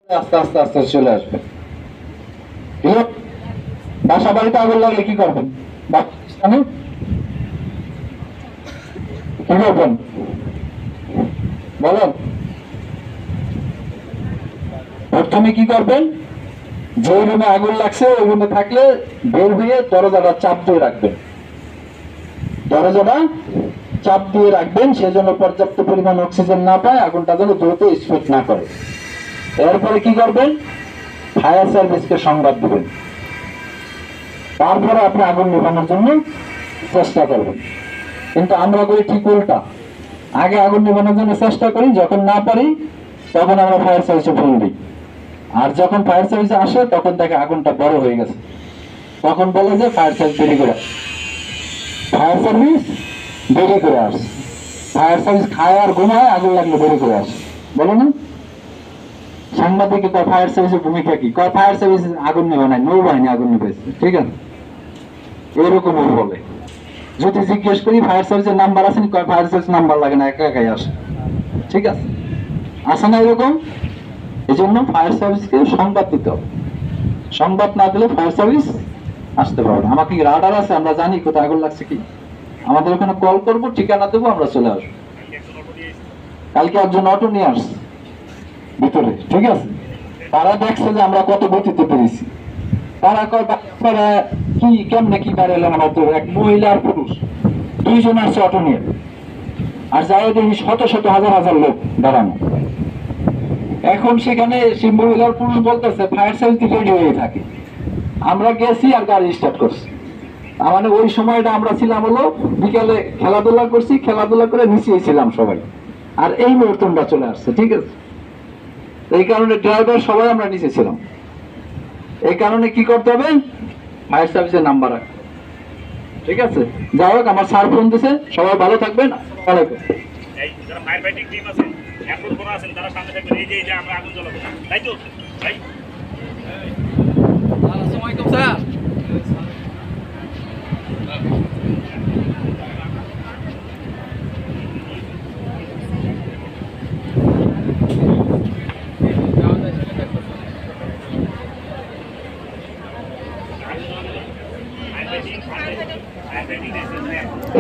আস্তে আস্তে আস্তে চলে আসবে। বাসা বাড়িতে আগুন লাগলে কি করবেন? কি করবেন বলেন? প্রথমে কি করবেন? যে রুমে আগুন লাগছে ওই রুমে থাকলে বের হয়ে দরজাটা চাপ দিয়ে রাখবেন। দরজাটা চাপ দিয়ে রাখবেন, সেজন্য পর্যাপ্ত পরিমাণ অক্সিজেন না পায়, আগুনটা যেন দ্রুত স্প্রেড না করে। এরপরে কি করবেন? ফায়ার সার্ভিসকে সংবাদ দিবেন। তারপরে আপনি আগুন নেভানোর জন্য চেষ্টা করবেন। কিন্তু আমরা করি ঠিক উল্টা, আগে আগুন নেভানোর জন্য চেষ্টা করি, যখন না পারি তখন আমরা ফায়ার সার্ভিসে ফোন দিই। আর যখন ফায়ার সার্ভিসে আসে তখন দেখে আগুনটা বড় হয়ে গেছে, তখন বলে যে ফায়ার সার্ভিস দেরি করে ফায়ার সার্ভিস দেরি করে আসে। ফায়ার সার্ভিস খায় আর ঘুমায়, আগুন লাগলে দেরি করে আসে, বলো না? সাংবাদিকে কয় ফায়ার সার্ভিসের ভূমিকা কি? কয় ফায়ার সার্ভিস আগুন নেবে নাই, নৌবাহিনী আগুন নেবেছে। ঠিক আছে, এরকম বলে। যদি জিজ্ঞেস করি ফায়ার সার্ভিসের নাম্বার আছে নি, কয় ফায়ার সার্ভিস নাম্বার লাগে না, একা একাই আসে। ঠিক আছে, আসে না এরকম? এই জন্য ফায়ার সার্ভিসকে সংবাদ দিতে হবে। সংবাদ না দিলে ফায়ার সার্ভিস আসতে পারবে না। আমাকে রাডার আছে, আমরা জানি কোথায় আগুন লাগছে কি, আমাদের ওখানে কল করবো, ঠিকানা দেবো, আমরা চলে আসবো। কালকে একজন অটো নিয়ে আসছে ভিতরে, ঠিক আছে, তারা দেখছে যে আমরা কত গতিতে পেরেছি। তারা কি কেমনে কি বেড়ালেন, আমাদের এক মহিলা আর পুরুষ দুইজন আসছে অটো নিয়ে, আর যাই দেখি শত শত হাজার হাজার লোক দাঁড়ানো। এখন সেখানে সেই মহিলার পুরুষ বলতেছে ফায়ার সার্ভিস রেডি হয়ে থাকে। আমরা গেছি আর গাড়ি স্টার্ট করছি। মানে ওই সময়টা আমরা ছিলাম হলো বিকালে, খেলাধুলা করছি, খেলাধুলা করে নিচেই ছিলাম সবাই, আর এই মুহূর্তে আমরা চলে আসছে। ঠিক আছে, এই কারণে ড্রাইভার সবাই আমরা নিচে ছিলাম। এই কারণে কি করতে হবে? ফায়ার সার্ভিসের নাম্বার রাখ। ঠিক আছে, যাই হোক, আমার স্যার ফোন দিছে, সবাই ভালো থাকবেন। ওয়ালাইকুম। এই যারা ফায়ার ফাইটিং টিম আছে, এখন কোন আছেন তারা সামনে থাকবেন। এই যে আমরা আগুন জ্বালাবো, তাই তো ভাই? আসসালামু আলাইকুম স্যার।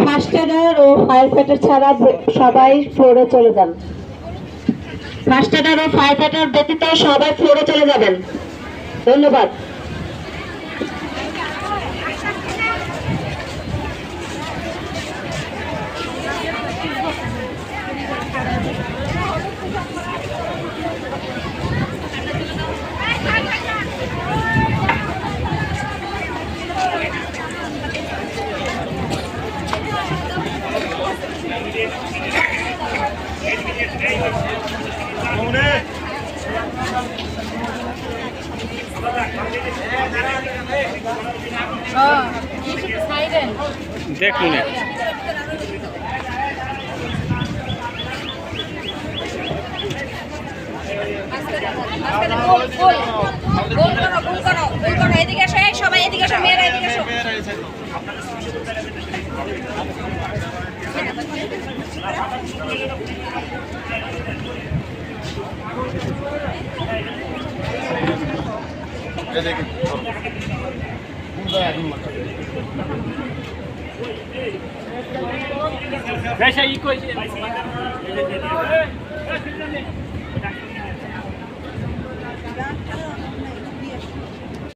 ফার্স্ট এডার ও ফায়ার ফাইটার ছাড়া সবাই ফ্লোরে চলে যান। ফার্স্ট এডার ও ফায়ার ফাইটার ব্যতীত সবাই ফ্লোরে চলে যাবেন। ধন্যবাদ। দেখুন এদিকে আসো, সবাই এদিকে আসো, মেয়েরা এদিকে আসো। Deixa aí, coisinha.